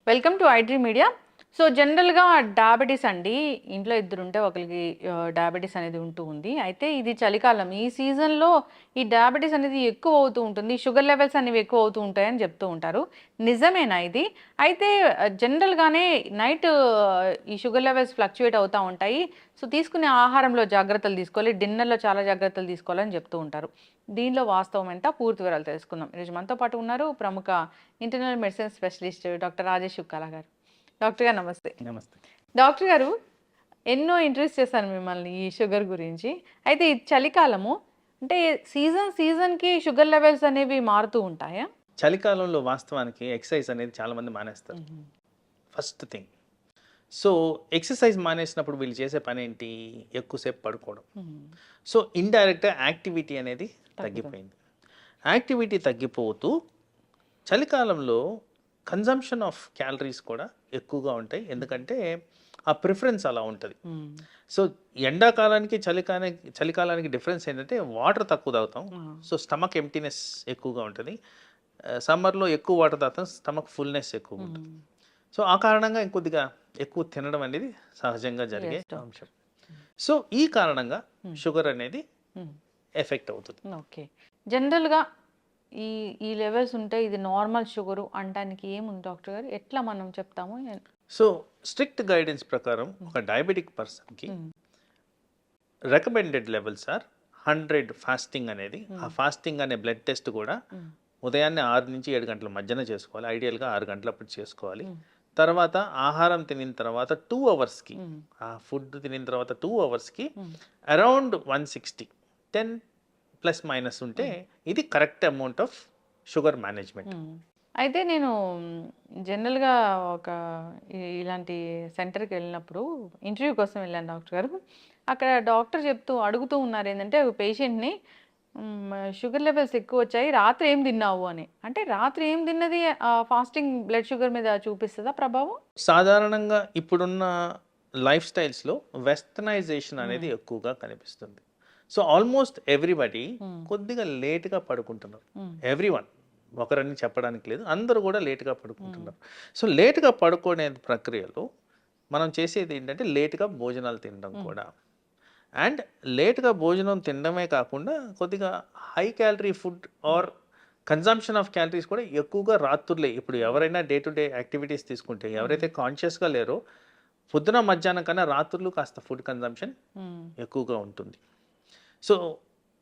Welcome to iDream media. So జనరల్‌గా diabetes అండి. ఇంట్లో ఇద్దరుంటే ఒకళ్ళకి డయాబెటిస్ అనేది ఉంటూ ఉంది. అయితే ఇది చలికాలం. ఈ సీజన్‌లో ఈ డయాబెటిస్ అనేది ఎక్కువ అవుతూ ఉంటుంది. షుగర్ లెవెల్స్ అనేవి ఎక్కువ అవుతూ ఉంటాయని చెప్తూ ఉంటారు. నిజమేనా ఇది? అయితే జనరల్‌గానే నైట్ ఈ షుగర్ లెవెల్స్ ఫ్లక్చుయేట్ అవుతా ఉంటాయి. సో తీసుకునే ఆహారంలో జాగ్రత్తలు తీసుకోవాలి. డిన్నర్‌లో చాలా జాగ్రత్తలు తీసుకోవాలని చెప్తూ ఉంటారు. దీనిలో వాస్తవం ఎంత? పూర్తి వివరాలు తెలుసుకుందాం. ఈరోజు మనతో పాటు ఉన్నారు ప్రముఖ internal medicine specialist doctor Rajesh Chukkala garu. Doctor గారు నమస్తే. నమస్తే. డాక్టర్ గారు, ఎన్నో ఇంటర్వ్యూస్ చేశాను మిమ్మల్ని ఈ షుగర్ గురించి. అయితే ఇది చలికాలము. అంటే సీజన్‌కి షుగర్ లెవెల్స్ అనేవి మారుతూ ఉంటాయా? చలికాలంలో వాస్తవానికి ఎక్సర్సైజ్ అనేది చాలామంది మానేస్తారు. హుహు. First thing. సో, ఎక్సర్సైజ్ మానేసినప్పుడు వీళ్ళు చేసే పనేంటి? ఎక్కువసేపు పడుకోవడం. హ్మ్. సో, ఇండైరెక్ట్‌గా యాక్టివిటీ అనేది తగ్గుతుంది. తగ్గిపోయింది. యాక్టివిటీ తగ్గిపోతూ చలికాలంలో కన్జంప్షన్ ఆఫ్ క్యాలరీస్ కూడా ఎక్కువగా ఉంటాయి. ఎందుకంటే ఆ ప్రిఫరెన్స్ అలా ఉంటది. హ్మ్. సో, ఎండాకాలానికి, చలికాలానికి డిఫరెన్స్ ఏంటంటే వాటర్ తక్కువ తాగుతాం. ఆ! సో, స్టమక్ ఎంప్టీనెస్ ఎక్కువగా ఉంటది. సమ్మర్‌లో ఎక్కువ వాటర్ తాగుతాం. స్టమక్ ఫుల్‌నెస్ ఎక్కువగా ఉంటది. హ్మ్. సో, ఆ కారణంగా ఇంకొద్దిగా ఎక్కువ తినడం అనేది సహజంగా జరిగే యెస్ డాక్టర్. అంశం. సో, ఈ కారణంగా హ్మ్. షుగర్ అనేది హ్మ్. ఎఫెక్ట్ అవుతుంది. ఓకే. జనరల్‌గా ఈ ఈ లెవెల్స్ ఉంటే ఇది నార్మల్ షుగరు అనటానికి ఏముంది డాక్టర్ గారు? ఎట్లా మనం చెప్తాము? సో, స్ట్రిక్ట్ గైడెన్స్ ప్రకారం ఒక డయాబెటిక్ పర్సన్‌కి హ్మ్. రికమెండెడ్ లెవెల్స్ ఆర్ 100 ఫాస్టింగ్ అనేది. ఆ ఫాస్టింగ్ అనే బ్లడ్ టెస్ట్ కూడా హ్మ్. ఉదయాన్నే 6-7 గంటల మధ్యన చేసుకోవాలి. ఐడియల్‌గా 6 గంటలప్పుడు చేసుకోవాలి. హ్మ్. తర్వాత ఆహారం తినిన తర్వాత 2 అవర్స్‌కి, హ్మ్. ఆ ఫుడ్ తినిన తర్వాత 2 అవర్స్‌కి హ్మ్. అరౌండ్ 160, 10 ప్లస్ మైనస్ ఉంటే ఇది correct amount of sugar management. హ్మ్. అయితే నేను జనరల్‌గా ఒక ఇలాంటి సెంటర్‌కెళ్ళినప్పుడు ఇంటర్వ్యూ కోసం వెళ్ళాను డాక్టర్ గారు. అక్కడ డాక్టర్ అడుగుతూ ఉన్నారేంటంటే పేషెంట్‌ని షుగర్ లెవెల్స్ ఎక్కువొచ్చాయి. రాత్రి ఏం తిన్నావు అని. అంటే రాత్రి ఏం తిన్నది ఫాస్టింగ్ బ్లడ్ షుగర్ మీద చూపిస్తదా ప్రభావం? సాధారణంగా ఇప్పుడున్న లైఫ్ స్టైల్స్‌లో వెస్టర్నైజేషన్ అనేది హ్మ్. ఎక్కువగా కనిపిస్తుంది. సో, ఆల్మోస్ట్ ఎవ్రీబడీ హ్మ్. కొద్దిగా లేట్‌గా పడుకుంటున్నారు. హ్మ్. ఎవ్రీవన్. ఒకరని చెప్పడానికి లేదు. అందరూ కూడా లేట్‌గా హ్మ్. పడుకుంటున్నారు. సో, లేట్‌గా పడుకునే ప్రక్రియలో మనం చేసేది ఏంటంటే లేట్‌గా భోజనాలు తినడం హ్మ్. కూడా. అండ్ లేట్‌గా భోజనం తినడమే కాకుండా కొద్దిగా high calorie food or consumption of calories కూడా ఎక్కువగా రాత్రులే. ఇప్పుడు ఎవరైనా డే టు డే యాక్టివిటీస్ తీసుకుంటే ఎవరైతే కాన్షియస్‌గా లేరో పొద్దున, మధ్యాహ్నం కన్నా రాత్రులు కాస్త ఫుడ్ కన్జంప్షన్ హ్మ్. ఎక్కువగా ఉంటుంది. సో,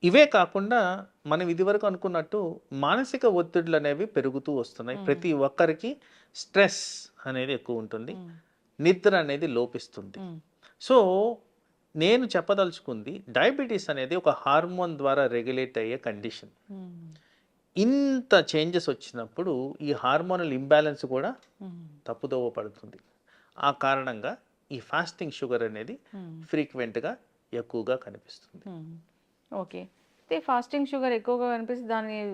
ఇవే కాకుండా మనం ఇదివరకు అనుకున్నట్టు మానసిక ఒత్తిడులనేవి పెరుగుతూ వస్తున్నాయి. హ్మ్. ప్రతి ఒక్కరికి స్ట్రెస్ అనేది ఎక్కువ ఉంటుంది. హ్మ్. నిద్ర అనేది లోపిస్తుంది. హ్మ్. సో, నేను చెప్పదలుచుకుంది డయాబెటిస్ అనేది ఒక హార్మోన్ ద్వారా రెగ్యులేట్ అయ్యే కండిషన్. హ్మ్. ఇంత చేంజెస్ వచ్చినప్పుడు ఈ హార్మోనల్ ఇంబాలెన్స్ కూడా హ్మ్. తప్పుదోవ పడుతుంది. ఆ కారణంగా ఈ ఫాస్టింగ్ షుగర్ అనేది హ్మ్. ఫ్రీక్వెంట్‌గా ఎక్కువగా కనిపిస్తుంది. హ్మ్. ఓకే. అయితే ఫాస్టింగ్ షుగర్ ఎక్కువగా కనిపిస్తే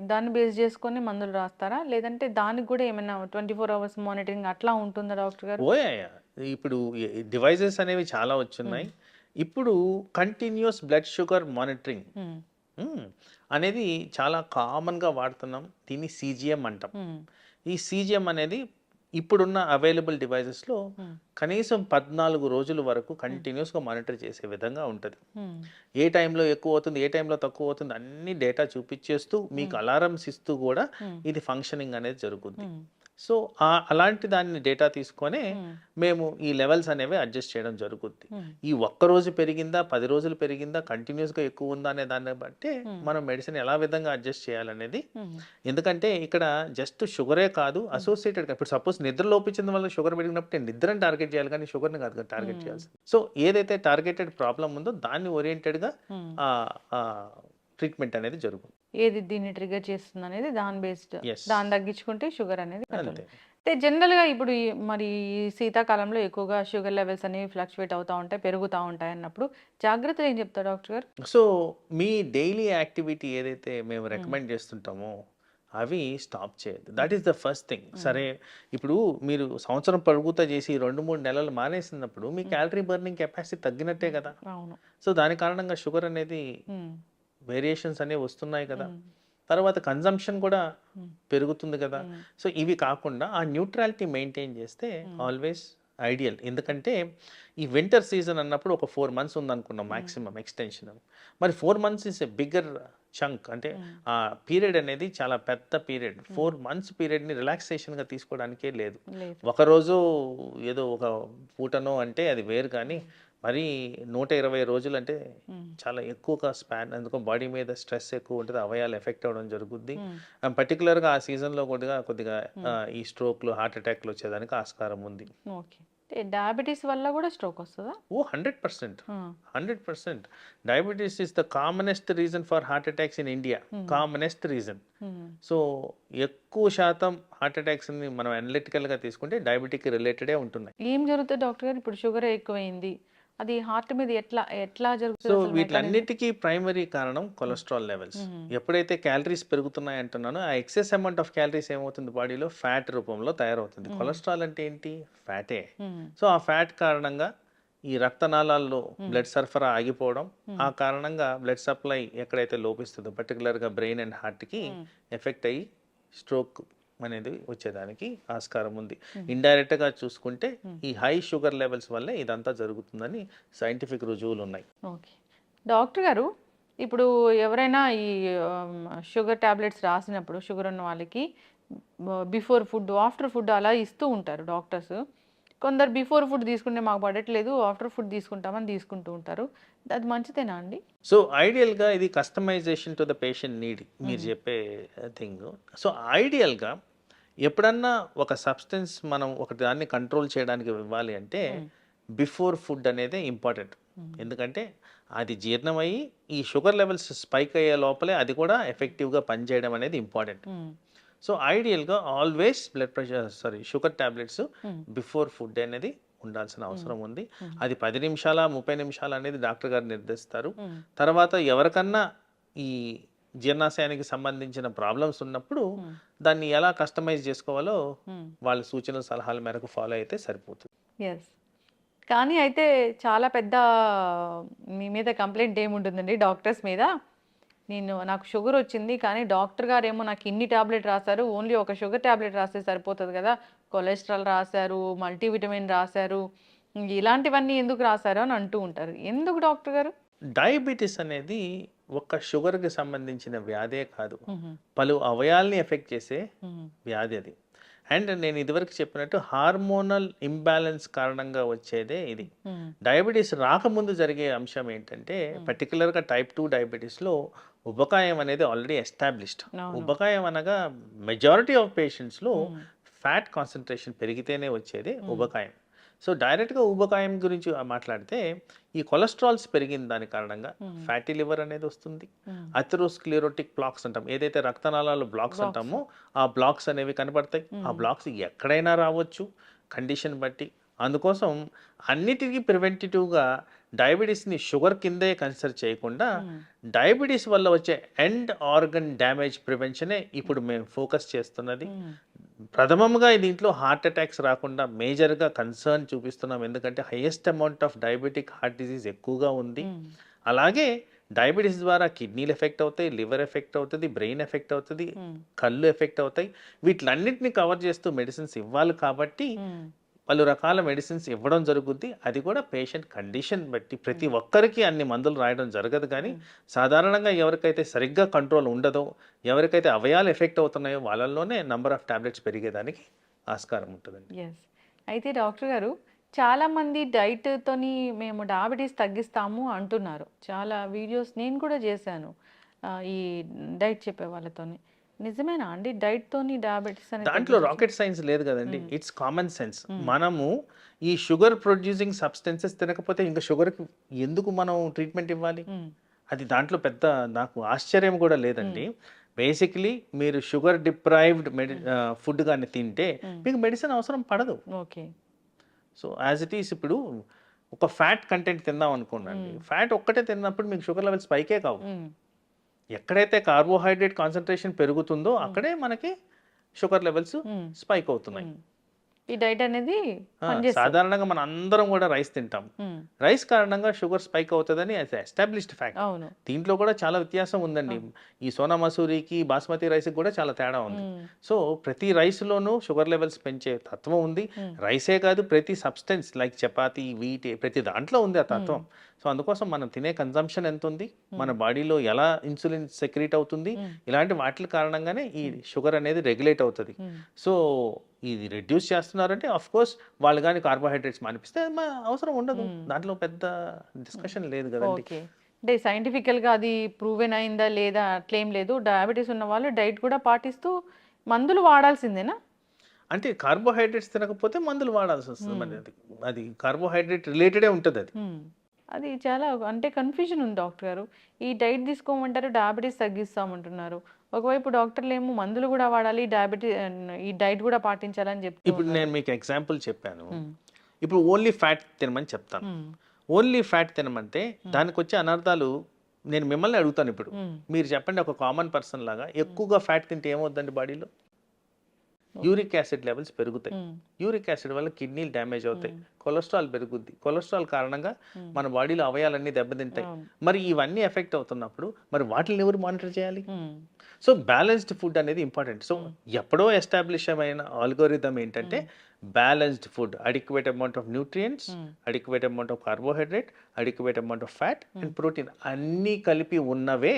దాన్ని బేస్ చేసుకొని మందులు రాస్తారా? లేదంటే దానికి గూడా ఏమైనా 24 అవర్స్ మానిటరింగ్ అట్లా ఉంటుందా డాక్టర్ గారు? ఓయాయా! ఇప్పుడు డివైసెస్ అనేవి చాలా హ్మ్. వచ్చున్నాయి. ఇప్పుడు కంటిన్యూయస్ బ్లడ్ షుగర్ మానిటరింగ్ హ్మ్. హ్మ్. అనేది చాలా కామన్‌గా వాడుతున్నాం. దీన్ని సీజీఎం అంటాం. హ్మ్. ఈ సీజీఎం అనేది ఇప్పుడున్న అవైలబుల్ డివైసెస్‌లో హ్మ్. కనీసం 14 రోజుల వరకు హ్మ్. కంటిన్యూయస్‌గా మానిటర్ చేసే విధంగా ఉంటది. హ్మ్. ఏ టైంలో ఎక్కువవుతుంది, ఏ టైంలో తక్కువవుతుంది అన్ని డేటా చూపిచ్చేస్తూ మీకు హ్మ్. అలారమ్స్ ఇస్తూ గూడా హ్మ్. ఇది ఫంక్షనింగ్ అనేది జరుగుద్ది. హ్మ్. సో, అలాంటి దాన్ని డేటా తీసుకొనే హ్మ్. మేము ఈ లెవెల్స్ అనేవి అడ్జస్ట్ చేయడం జరుగుద్ది. హ్మ్. ఈ ఒక్కరోజు పెరిగిందా, 10 రోజులు పెరిగిందా, కంటిన్యూయస్‌గా ఎక్కువుందా అనే దాన్ని బట్టే హ్మ్. మనం మెడిసిన్ ఎలా విధంగా అడ్జస్ట్ చేయాలనేది. హ్మ్. ఎందుకంటే ఇక్కడ జస్ట్ షుగరే కాదు అసోసియేటెడ్‌గా ఇప్పుడు సపోజ్ నిద్ర లోపించిన వల్ల షుగర్ పెరిగినప్పుడు నేను నిద్రని టార్గెట్ చేయాలి కానీ షుగర్‌ని కాదు కదా టార్గెట్ హ్మ్. చేయాల్సింది. సో, ఏదైతే టార్గెటెడ్ ప్రాబ్లమ్ ఉందో దాన్ని ఓరియెంటెడ్‌గా హ్మ్. ట్రీట్మెంట్ అనేది జరుగుతుంది. ఏది దీన్ని ట్రిగ్గర్ చేస్తుందనేది దాని బేస్డ్. యెస్. దాన్ని తగ్గించుకుంటే షుగర్ అనేది కంట్రోల్. అంతే. అయితే జనరల్‌గా ఇప్పుడు ఈ శీతాకాలంలో ఎక్కువగా షుగర్ లెవెల్స్ అనేవి ఫ్లక్చుయేట్ అవుతా ఉంటాయి, పెరుగుతా ఉంటాయి అన్నప్పుడు జాగ్రత్తలు ఏం చెప్తారు డాక్టర్ గారు? సో, మీ డైలీ యాక్టివిటీ ఏదైతే మేము హ్మ్. రికమెండ్ చేస్తుంటామో, అవి స్టాప్ చేయొద్దు. హ్మ్. That is the first thing. హ్మ్. సరే, ఇప్పుడు మీరు సంవత్సరం పొడుగుతా చేసి 2, 3 నెలలు మానేసినప్పుడు మీ హ్మ్. క్యాలరీ బర్నింగ్ కెపాసిటీ తగ్గినట్టే కదా! అవును. సో, దాని కారణంగా షుగర్ అనేది హ్మ్. వేరియేషన్స్ అనేవి వస్తున్నాయి కదా! హ్మ్. తర్వాత కన్జంప్షన్ కూడా మ్మ్. పెరుగుతుంది కదా. మ్మ్. సో ఇవి కాకుండా ఆ న్యూట్రాలిటీ మెయింటైన్ చేస్తే ఆల్వేస్ ఐడియల్. ఎందుకంటే ఈ వింటర్ సీజన్ అన్నప్పుడు ఒక 4 months ఉందనుకున్నాం మ్యాక్సిమం ఎక్స్టెన్షన్. మరి 4 months is a bigger chunk. అంటే ఆ పీరియడ్ అనేది చాలా పెద్ద పీరియడ్. 4 months పీరియడ్ని రిలాక్సేషన్గా తీసుకోవడానికే లేదు. లేదు. ఒకరోజు ఏదో ఒక పూటనో అంటే అది వేరు, కానీ మరి 120 రోజులు అంటే చాలా ఎక్కువగా స్పాన్. అందుకో బాడీ మీద స్ట్రెస్ ఎక్కువ ఉంటుంది, అవయాలు ఎఫెక్ట్ అవ్వడం జరుగుద్ది. పర్టికులర్గా ఆ సీజన్లో కొద్దిగా ఈ స్ట్రోక్లు, హార్ట్ అటాక్లు వచ్చేదానికి ఆస్కారం ఉంది. ఓకే. డయాబెటీస్ వల్ల కూడా స్ట్రోక్ వస్తుందా? ఓ 100%. 100%. Diabetes is the commonest reason for heart attacks in India. Commonest reason. So ఎక్కువ శాతం హార్ట్ అటాక్స్ని మనం అనలిటికల్గా తీసుకుంటే డయాబెటిక్ రిలేటెడే ఉంటున్నాయి. ఏం జరుగుతుంది డాక్టర్ గారు? ఇప్పుడు షుగర్ ఎక్కువైంది, అది హార్ట్ మీద ఎట్లా సో జరుగుతుంది అసలు? వీటిలన్నిటికీ ప్రైమరీ కారణం కొలెస్ట్రాల్ లెవెల్స్. ఎప్పుడైతే క్యాలరీస్ పెరుగుతున్నాయి అంటున్నానో ఆ ఎక్సెస్ అమౌంట్ ఆఫ్ క్యాలరీస్ ఏమవుతుంది బాడీలో ఫ్యాట్ రూపంలో తయారవుతుంది. కొలెస్ట్రాల్ అంటే ఏంటి? ఫ్యాటే. సో ఆ ఫ్యాట్ కారణంగా ఈ రక్తనాళాల్లో బ్లడ్ సరఫరా ఆగిపోవడం, ఆ కారణంగా బ్లడ్ సప్లై ఎక్కడైతే లోపిస్తుందో పర్టికులర్గా బ్రెయిన్ అండ్ హార్ట్కి ఎఫెక్ట్ అయ్యి స్ట్రోక్ అనేది వచ్చేదానికి ఆస్కారం ఉంది. ఇండైరెక్ట్గా చూసుకుంటే ఈ హై షుగర్ లెవెల్స్ వల్లే ఇదంతా జరుగుతుందని సైంటిఫిక్ రుజువులు ఉన్నాయి. ఓకే. డాక్టర్ గారు, ఇప్పుడు ఎవరైనా ఈ షుగర్ టాబ్లెట్స్ రాసినప్పుడు షుగర్ ఉన్న వాళ్ళకి బిఫోర్ ఫుడ్, ఆఫ్టర్ ఫుడ్ అలా ఇస్తూ ఉంటారు డాక్టర్స్. కొందరు బిఫోర్ ఫుడ్ తీసుకుంటే మాకు పడట్లేదు, ఆఫ్టర్ ఫుడ్ తీసుకుంటామని తీసుకుంటూ ఉంటారు. అది మంచిదేనా అండి? సో ఐడియల్గా ఇది customization to the patient need మీరు చెప్పే థింగ్. సో ఐడియల్గా ఎప్పుడన్నా ఒక సబ్స్టెన్స్ మనం ఒక దాన్ని కంట్రోల్ చేయడానికి ఇవ్వాలి అంటే బిఫోర్ ఫుడ్ అనేది ఇంపార్టెంట్. ఎందుకంటే అది జీర్ణమయ్యి ఈ షుగర్ లెవెల్స్ స్పైక్ అయ్యే లోపలే అది కూడా ఎఫెక్టివ్గా పనిచేయడం అనేది ఇంపార్టెంట్. సో ఐడియల్గా always sugar tablets before food అనేది ఉండాల్సిన అవసరం ఉంది. అది 10 నిమిషాల 30 నిమిషాలు అనేది డాక్టర్ గారు నిర్దేశిస్తారు. తర్వాత ఎవరికన్నా ఈ జీర్ణాశయానికి సంబంధించిన ప్రాబ్లమ్స్ ఉన్నప్పుడు దాన్ని ఎలా కస్టమైజ్ చేసుకోవాలో వాళ్ళ సూచనల సలహాల మేరకు ఫాలో అయితే సరిపోతుంది. ఎస్. కానీ అయితే చాలా పెద్ద మీ మీద కంప్లైంట్ ఏముంటుందండి డాక్టర్స్ మీద? నాకు షుగర్ వచ్చింది, కానీ డాక్టర్ గారు ఏమో నాకు ఇన్ని టాబ్లెట్ రాశారు, ఓన్లీ ఒక షుగర్ టాబ్లెట్ రాస్తే సరిపోతుంది కదా, కొలెస్ట్రాల్ రాశారు, మల్టీవిటమిన్ రాశారు, ఇలాంటివన్నీ ఎందుకు రాశారు అని అంటూ ఉంటారు. ఎందుకు డాక్టర్ గారు? డయాబెటీస్ అనేది ఒక షుగర్కి సంబంధించిన వ్యాధే కాదు, పలు అవయాల్ని ఎఫెక్ట్ చేసే వ్యాధి అది. అండ్ నేను ఇదివరకు చెప్పినట్టు హార్మోనల్ ఇంబ్యాలెన్స్ కారణంగా వచ్చేదే ఇది. డయాబెటీస్ రాకముందు జరిగే అంశం ఏంటంటే పర్టికులర్గా టైప్ 2 డయాబెటీస్లో ఉబకాయం అనేది ఆల్రెడీ ఎస్టాబ్లిష్డ్. ఉబకాయం అనగా మెజారిటీ ఆఫ్ పేషెంట్స్లో ఫ్యాట్ కాన్సన్ట్రేషన్ పెరిగితేనే వచ్చేది ఉబకాయం. సో డైరెక్ట్గా ఊబకాయం గురించి మాట్లాడితే ఈ కొలెస్ట్రాల్స్ పెరిగిన దాని కారణంగా ఫ్యాటీ లివర్ అనేది వస్తుంది. అథెరోస్క్లెరోటిక్ బ్లాక్స్ అంటాం, ఏదైతే రక్తనాళాలు బ్లాక్స్ అంటామో ఆ బ్లాక్స్ అనేవి కనపడతాయి. ఆ బ్లాక్స్ ఎక్కడైనా రావచ్చు కండిషన్ బట్టి. అందుకోసం అన్నిటికీ ప్రివెంటివ్గా డయాబెటీస్ని షుగర్ కిందే కన్సిడర్ చేయకుండా డయాబెటీస్ వల్ల వచ్చే ఎండ్ ఆర్గన్ డ్యామేజ్ ప్రివెన్షనే ఇప్పుడు మేము ఫోకస్ చేస్తున్నది. ప్రథమంగా దీంట్లో హార్ట్ అటాక్స్ రాకుండా మేజర్గా కన్సర్న్ చూపిస్తున్నాం, ఎందుకంటే highest amount of diabetic heart disease ఎక్కువగా ఉంది. అలాగే డయాబెటీస్ ద్వారా కిడ్నీలు ఎఫెక్ట్ అవుతాయి, లివర్ ఎఫెక్ట్ అవుతుంది, బ్రెయిన్ ఎఫెక్ట్ అవుతుంది, కళ్ళు ఎఫెక్ట్ అవుతాయి. వీటిలన్నింటినీ కవర్ చేస్తూ మెడిసిన్స్ ఇవ్వాలి కాబట్టి పలు రకాల మెడిసిన్స్ ఇవ్వడం జరుగుద్ది. అది కూడా పేషెంట్ కండిషన్ బట్టి. ప్రతి ఒక్కరికి అన్ని మందులు రాయడం జరగదు, కానీ సాధారణంగా ఎవరికైతే సరిగ్గా కంట్రోల్ ఉండదో, ఎవరికైతే అవయాలు ఎఫెక్ట్ అవుతున్నాయో వాళ్ళల్లోనే నంబర్ ఆఫ్ టాబ్లెట్స్ పెరిగేదానికి ఆస్కారం ఉంటుందండి. ఎస్. అయితే డాక్టర్ గారు, చాలామంది డైట్తోని మేము డయాబెటీస్ తగ్గిస్తాము అంటున్నారు. చాలా వీడియోస్ నేను కూడా చేశాను ఈ డైట్ చెప్పే వాళ్ళతోని. నిజమేనా అండి డైట్తోని డయాబెటీస్ అనేది? దాంట్లో రాకెట్ సైన్స్ లేదు కదండి, ఇట్స్ కామన్ సెన్స్. మనము ఈ షుగర్ ప్రొడ్యూసింగ్ సబ్స్టెన్సెస్ తినకపోతే ఇంకా షుగర్కి ఎందుకు మనం ట్రీట్మెంట్ ఇవ్వాలి? అది దాంట్లో పెద్ద నాకు ఆశ్చర్యం కూడా లేదండి. బేసిక్లీ మీరు షుగర్ డిప్రైవ్డ్ ఫుడ్ కానీ తింటే మీకు మెడిసిన్ అవసరం పడదు. Okay. So as it is ఇప్పుడు ఒక ఫ్యాట్ కంటెంట్ తిందాం అనుకోండి, ఫ్యాట్ ఒక్కటే తిన్నప్పుడు మీకు షుగర్ లెవెల్స్ పైకే కావు. ఎక్కడైతే కార్బోహైడ్రేట్ కాన్సన్ట్రేషన్ పెరుగుతుందో అక్కడే మనకి షుగర్ లెవెల్స్ స్పైక్ అవుతున్నాయి. ఈ డైట్ అనేది పనిచేస్తుంది. సాధారణంగా మన అందరం కూడా రైస్ తింటాం. రైస్ కారణంగా షుగర్ స్పైక్ అవుతుందని ఎస్టాబ్లిష్డ్ ఫ్యాక్ట్. అవును. దీంట్లో కూడా చాలా వ్యత్యాసం ఉందండి. ఈ సోనా మసూరికి బాస్మతి రైస్కి కూడా చాలా తేడా ఉంది. సో ప్రతి రైస్లోనూ షుగర్ లెవెల్స్ పెంచే తత్వం ఉంది. రైసే కాదు, ప్రతి సబ్స్టెన్స్ లైక్ చపాతి, వీట్, ప్రతి దాంట్లో ఉంది ఆ తత్వం. సో అందుకోసం మనం తినే కన్జంప్షన్ ఎంత ఉంది, మన బాడీలో ఎలా ఇన్సులిన్ సెక్రీట్ అవుతుంది, ఇలాంటి వాటి కారణంగానే ఈ షుగర్ అనేది రెగ్యులేట్ అవుతుంది. సో ఇది రెడ్యూస్ చేస్తున్నారంటే ఆఫ్ కోర్స్ వాళ్ళు కానీ కార్బోహైడ్రేట్స్ మానిపిస్తే అవసరం ఉండదు, దాంట్లో పెద్ద డిస్కషన్ లేదు కదండి. ఓకే. అంటే సైంటిఫికల్గా అది ప్రూవెన్ అయిందా లేదా అట్లేం లేదు. డయాబెటీస్ ఉన్న వాళ్ళు డైట్ కూడా పాటిస్తూ మందులు వాడాల్సిందేనా? అంటే కార్బోహైడ్రేట్స్ తినకపోతే మందులు వాడాల్సి వస్తుంది. మరి అది కార్బోహైడ్రేట్ రిలేటెడే ఉంటుంది అది. అది చాలా అంటే కన్ఫ్యూజన్ ఉంది డాక్టర్ గారు. ఈ డైట్ తీసుకోమంటారు, డయాబెటీస్ తగ్గిస్తామంటున్నారు. ఒకవైపు డాక్టర్లు ఏమో మందులు కూడా వాడాలి, ఈ డైట్ కూడా పాటించాలని చెప్తూ ఇప్పుడు నేను మీకు ఎగ్జాంపుల్ చెప్పాను. ఇప్పుడు ఓన్లీ ఫ్యాట్ తినమని చెప్తాను. ఓన్లీ ఫ్యాట్ తినమంటే దానికి వచ్చే అనర్థాలు నేను మిమ్మల్ని అడుగుతాను. ఇప్పుడు మీరు చెప్పండి, ఒక కామన్ పర్సన్ లాగా ఎక్కువగా ఫ్యాట్ తింటే ఏమవుద్దండి బాడీలో? యూరిక్ యాసిడ్ లెవెల్స్ పెరుగుతాయి. యూరిక్ యాసిడ్ వల్ల కిడ్నీలు డ్యామేజ్ అవుతాయి, కొలెస్ట్రాల్ పెరుగుద్ది. కొలెస్ట్రాల్ కారణంగా మన బాడీలో అవయాలన్నీ దెబ్బతింటాయి. మరి ఇవన్నీ ఎఫెక్ట్ అవుతున్నప్పుడు మరి వాటిని ఎవరు మానిటర్ చేయాలి? సో బ్యాలెన్స్డ్ ఫుడ్ అనేది ఇంపార్టెంట్. సో ఎప్పుడో ఎస్టాబ్లిష్ అయిన ఆల్గోరిథం ఏంటంటే balanced food, adequate amount of nutrients, adequate amount of carbohydrate, adequate amount of fat and protein అన్నీ కలిపి ఉన్నవే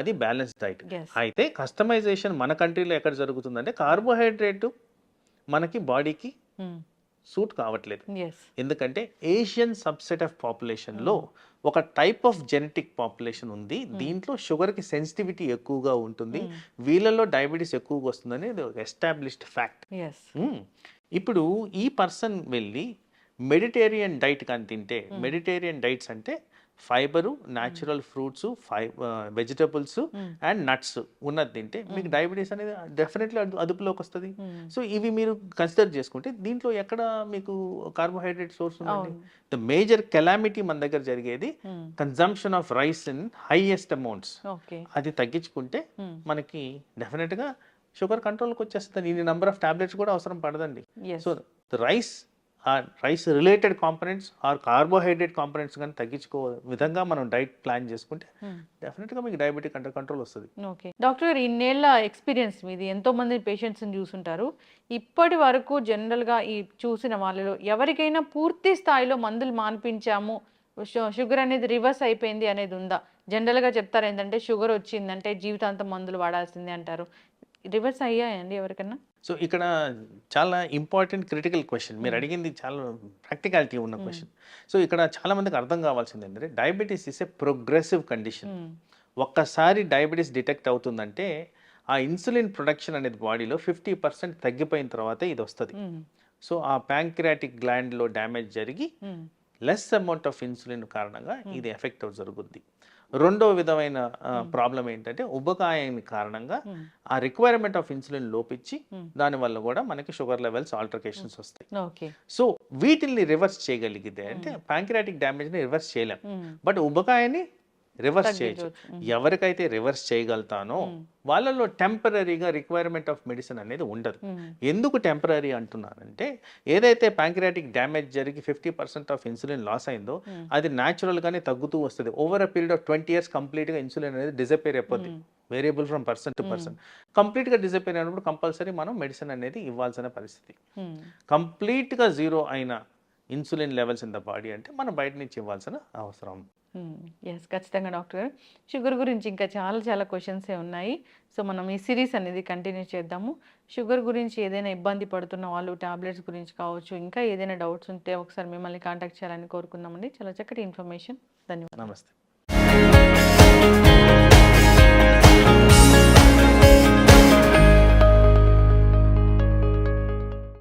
అది బ్యాలెన్స్డ్ డైట్. అయితే కస్టమైజేషన్ మన కంట్రీలో ఎక్కడ జరుగుతుందంటే కార్బోహైడ్రేట్ మనకి బాడీకి సూట్ కావట్లేదు. ఎందుకంటే ఏషియన్ సబ్సెట్ ఆఫ్ పాపులేషన్లో ఒక టైప్ ఆఫ్ జెనెటిక్ పాపులేషన్ ఉంది, దీంట్లో షుగర్కి సెన్సిటివిటీ ఎక్కువగా ఉంటుంది, వీళ్ళలో డయాబెటీస్ ఎక్కువగా వస్తుందని ఎస్టాబ్లిష్డ్ ఫ్యాక్ట్. ఇప్పుడు ఈ పర్సన్ వెళ్ళి మెడిటేరియన్ డైట్ కానీ తింటే, మెడిటేరియన్ డైట్స్ అంటే fibre, natural fruits, vegetables and nuts ఉన్నది తింటే మీకు డయాబెటీస్ అనేది డెఫినెట్లీ అదుపులోకి వస్తుంది. సో ఇవి మీరు కన్సిడర్ చేసుకుంటే దీంట్లో ఎక్కడ మీకు కార్బోహైడ్రేట్ సోర్స్ ఉందండి? ద మేజర్ కెలామిటీ మన దగ్గర జరిగేది consumption of rice in highest amounts. అది తగ్గించుకుంటే మనకి డెఫినెట్గా షుగర్ కంట్రోల్కి వచ్చేస్తుంది. ఇన్ని నెంబర్ ఆఫ్ టాబ్లెట్స్ కూడా అవసరం పడదండి. So rice related components or carbohydrate components కానీ తగ్గించుకో విధంగా మనం డైట్ ప్లాన్ చేసుకుంటే డెఫినెట్గా మీకు డయాబెటిక్ అండర్ కంట్రోల్ వస్తుంది. ఓకే డాక్టర్ గారు, ఇన్నేళ్ళ ఎక్స్పీరియన్స్ మీది, ఎంతో మంది పేషెంట్స్ని చూసుంటారు. ఇప్పటి వరకు జనరల్గా ఈ చూసిన వాళ్ళలో ఎవరికైనా పూర్తి స్థాయిలో మందులు మాన్పించాము, షుగర్ అనేది రివర్స్ అయిపోయింది అనేది ఉందా? జనరల్గా చెప్తారు ఏంటంటే షుగర్ వచ్చిందంటే జీవితాంతం మందులు వాడాల్సిందే అంటారు. రివర్స్ అయ్యాయండి ఎవరికన్నా? సో ఇక్కడ చాలా ఇంపార్టెంట్ క్రిటికల్ క్వశ్చన్ మీరు అడిగింది, చాలా ప్రాక్టికాలిటీ ఉన్న క్వశ్చన్. సో ఇక్కడ చాలా మందికి అర్థం కావాల్సింది ఏంటంటే diabetes is a progressive condition. ఒక్కసారి డయాబెటీస్ డిటెక్ట్ అవుతుందంటే ఆ ఇన్సులిన్ ప్రొడక్షన్ అనేది బాడీలో 50% తగ్గిపోయిన తర్వాతే ఇది వస్తుంది. సో ఆ ప్యాంక్రియాటిక్ గ్లాండ్లో డ్యామేజ్ జరిగి లెస్ అమౌంట్ ఆఫ్ ఇన్సులిన్ కారణంగా ఇది ఎఫెక్ట్ జరుగుద్ది. రెండో విధమైన ప్రాబ్లం ఏంటంటే ఉబకాయం కారణంగా ఆ రిక్వైర్మెంట్ ఆఫ్ ఇన్సులిన్ లోపించి దానివల్ల కూడా మనకి షుగర్ లెవెల్స్ ఆల్టరేషన్స్ వస్తాయి. సో వీటిని రివర్స్ చేయగలిగితే అంటే ప్యాంక్రియాటిక్ డ్యామేజ్ని రివర్స్ చేయలేం, బట్ ఉబకాయాన్ని రివర్స్ చేయొచ్చు. ఎవరికైతే రివర్స్ చేయగలుగుతానో వాళ్ళలో టెంపరీగా రిక్వైర్మెంట్ ఆఫ్ మెడిసిన్ అనేది ఉండదు. ఎందుకు టెంపరీ అంటున్నానంటే ఏదైతే ప్యాంక్రియాటిక్ డ్యామేజ్ జరిగి 50% ఆఫ్ ఇన్సులిన్ లాస్ అయిందో అది న్యాచురల్గానే తగ్గుతూ వస్తుంది. Over a period of 20 years కంప్లీట్గా ఇన్సులిన్ అనేది డిసపేర్ అయిపోద్ది. Variable from person to person. కంప్లీట్గా డిసపేర్ అయినప్పుడు కంపల్సరీ మనం మెడిసిన్ అనేది ఇవ్వాల్సిన పరిస్థితి. కంప్లీట్గా జీరో అయిన insulin levels in the body అంటే మనం బయట నుంచి ఇవ్వాల్సిన అవసరం. ఎస్, ఖచ్చితంగా డాక్టర్ గారు. షుగర్ గురించి ఇంకా చాలా క్వశ్చన్సే ఉన్నాయి. సో మనం ఈ సిరీస్ అనేది కంటిన్యూ చేద్దాము. షుగర్ గురించి ఏదైనా ఇబ్బంది పడుతున్న వాళ్ళు, టాబ్లెట్స్ గురించి కావచ్చు, ఇంకా ఏదైనా డౌట్స్ ఉంటే ఒకసారి మిమ్మల్ని కాంటాక్ట్ చేయాలని కోరుకుందామండి. చాలా చక్కటి ఇన్ఫర్మేషన్. ధన్యవాదాలు. నమస్తే.